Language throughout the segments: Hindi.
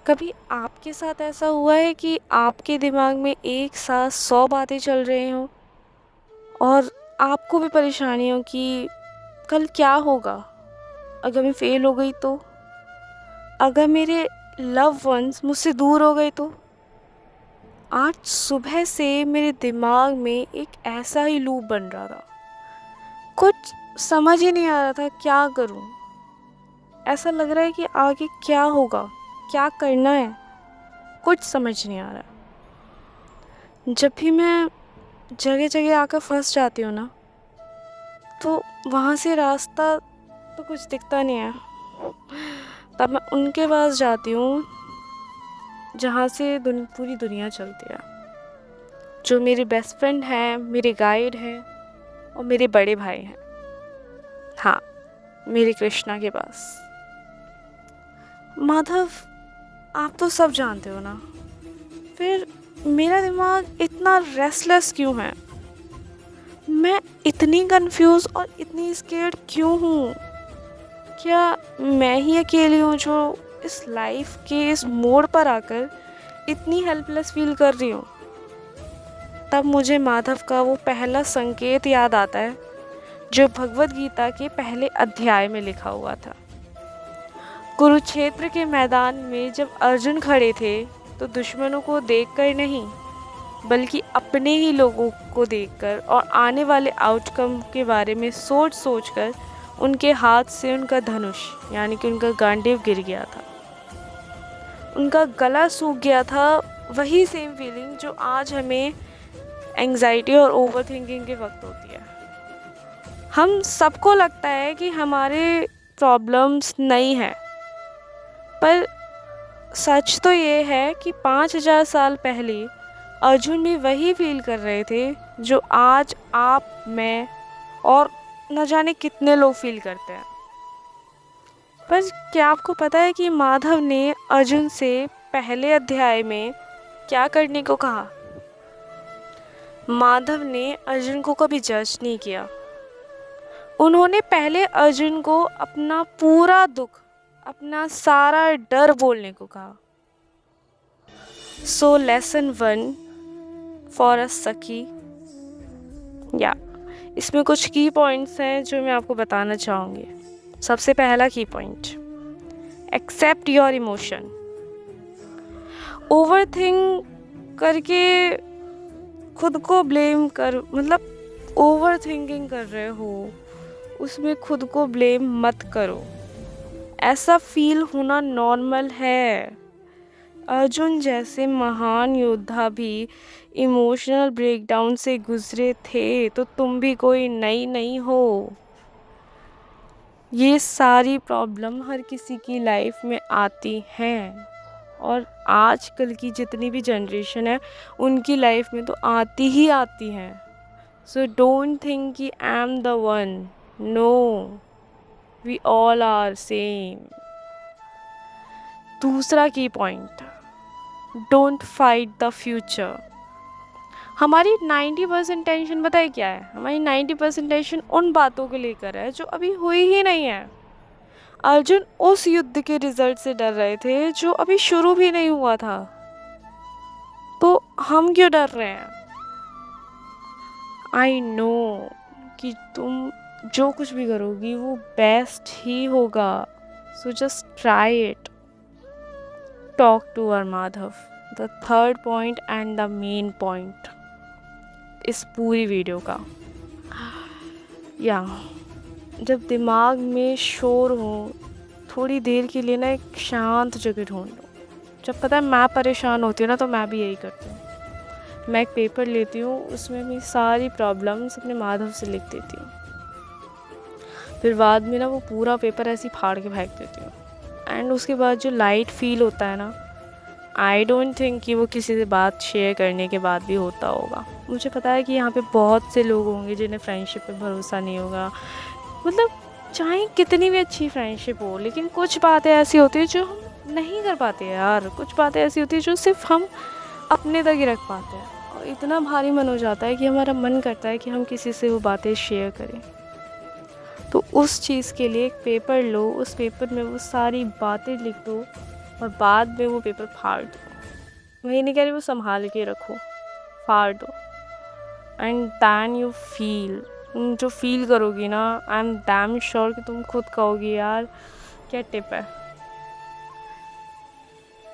कभी आपके साथ ऐसा हुआ है कि आपके दिमाग में एक साथ 100 बातें चल रही हों और आपको भी परेशानी हो कि कल क्या होगा? अगर मैं फ़ेल हो गई तो? अगर मेरे लव्ड वन्स मुझसे दूर हो गए तो? आज सुबह से मेरे दिमाग में एक ऐसा ही लूप बन रहा था। कुछ समझ ही नहीं आ रहा था क्या करूं? ऐसा लग रहा है कि आगे क्या होगा? क्या करना है? कुछ समझ नहीं आ रहा। जब भी मैं जगह-जगह आकर फँस जाती हूँ ना, तो वहाँ से रास्ता तो कुछ दिखता नहीं है। तब मैं उनके पास जाती हूँ जहाँ से पूरी दुनिया चलती है। जो मेरे बेस्ट फ्रेंड हैं, मेरे गाइड हैं और मेरे बड़े भाई हैं। हाँ, मेरे कृष्णा के पास। माधव, आप तो सब जानते हो ना, फिर मेरा दिमाग इतना रेस्टलेस क्यों है? मैं इतनी कंफ्यूज और इतनी स्केर्ड क्यों हूँ? क्या मैं ही अकेली हूँ जो इस लाइफ के इस मोड़ पर आकर इतनी हेल्पलेस फील कर रही हूँ? तब मुझे माधव का वो पहला संकेत याद आता है जो भगवत गीता के पहले अध्याय में लिखा हुआ था। कुरुक्षेत्र के मैदान में जब अर्जुन खड़े थे तो दुश्मनों को देखकर नहीं, बल्कि अपने ही लोगों को देखकर और आने वाले आउटकम के बारे में सोच सोचकर उनके हाथ से उनका धनुष यानी कि उनका गांडीव गिर गया था। उनका गला सूख गया था। वही सेम फीलिंग जो आज हमें एंग्जाइटी और ओवर थिंकिंग के वक्त होती है। हम सबको लगता है कि हमारे प्रॉब्लम्स नहीं हैं, पर सच तो ये है कि 5000 साल पहले अर्जुन भी वही फील कर रहे थे जो आज आप, मैं और न जाने कितने लोग फील करते हैं। पर क्या आपको पता है कि माधव ने अर्जुन से पहले अध्याय में क्या करने को कहा? माधव ने अर्जुन को कभी जज नहीं किया। उन्होंने पहले अर्जुन को अपना पूरा दुख, अपना सारा डर बोलने को कहा। सो लेसन 1 फॉर अ सखी, या इसमें कुछ की पॉइंट्स हैं जो मैं आपको बताना चाहूँगी। सबसे पहला की point, except your emotion. Overthink करके खुद को ब्लेम कर, मतलब ओवर थिंकिंग कर रहे हो उसमें खुद को ब्लेम मत करो। ऐसा फील होना नॉर्मल है। अर्जुन जैसे महान योद्धा भी इमोशनल ब्रेकडाउन से गुजरे थे, तो तुम भी कोई नई नहीं हो। ये सारी प्रॉब्लम हर किसी की लाइफ में आती हैं और आजकल की जितनी भी जनरेशन है उनकी लाइफ में तो आती ही आती हैं। सो डोंट थिंक कि I am the one. No, we all are same. दूसरा की point, don't fight the future. हमारी 90% टेंशन पता है क्या है? हमारी 90% टेंशन उन बातों को लेकर है जो अभी हुई ही नहीं है। अर्जुन उस युद्ध के रिजल्ट से डर रहे थे जो अभी शुरू भी नहीं हुआ था, तो हम क्यों डर रहे हैं? आई नो कि तुम जो कुछ भी करोगी वो बेस्ट ही होगा। So just try it. Talk to our Madhav. The third point and the main point इस पूरी वीडियो का, या जब दिमाग में शोर हो थोड़ी देर के लिए ना एक शांत जगह ढूंढ लो। जब पता है मैं परेशान होती हूँ ना, तो मैं भी यही करती हूँ। मैं एक पेपर लेती हूँ, उसमें अपनी सारी प्रॉब्लम्स अपने माधव से लिख देती हूँ। फिर बाद में ना वो पूरा पेपर ऐसे ही फाड़ के फेंक देती हूँ। एंड उसके बाद जो लाइट फील होता है ना, आई डोंट थिंक कि वो किसी से बात शेयर करने के बाद भी होता होगा। मुझे पता है कि यहाँ पे बहुत से लोग होंगे जिन्हें फ्रेंडशिप पे भरोसा नहीं होगा। मतलब चाहे कितनी भी अच्छी फ्रेंडशिप हो, लेकिन कुछ बातें ऐसी होती है जो हम नहीं कर पाते यार। कुछ बातें ऐसी होती है जो सिर्फ हम अपने तक ही रख पाते हैं और इतना भारी मन हो जाता है कि हमारा मन करता है कि हम किसी से वो बातें शेयर करें। तो उस चीज़ के लिए एक पेपर लो, उस पेपर में वो सारी बातें लिख दो और बाद में वो पेपर फाड़ दो। वही नहीं कह रही वो संभाल के रखो, फाड़ दो। एंड दैन यू फील, जो फील करोगी ना, आई एम डैम श्योर कि तुम खुद कहोगी यार क्या टिप है।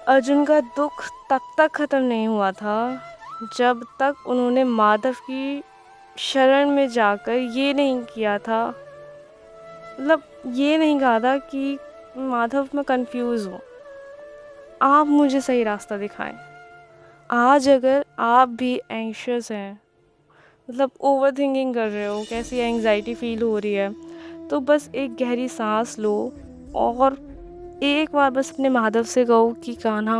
अर्जुन का दुख तब तक ख़त्म नहीं हुआ था जब तक उन्होंने माधव की शरण में जाकर ये नहीं किया था, मतलब ये नहीं कहा था कि माधव मैं कंफ्यूज हूँ, आप मुझे सही रास्ता दिखाएं। आज अगर आप भी एंग्शियस हैं, मतलब ओवर थिंकिंग कर रहे हो, कैसी एंग्जाइटी फील हो रही है, तो बस एक गहरी सांस लो और एक बार बस अपने माधव से कहो कि कान्हा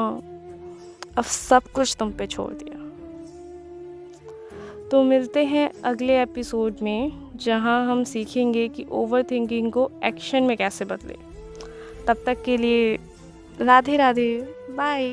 अब सब कुछ तुम पे छोड़ दिया। तो मिलते हैं अगले एपिसोड में, जहां हम सीखेंगे कि ओवर थिंकिंग को एक्शन में कैसे बदले। तब तक के लिए राधे राधे, बाय।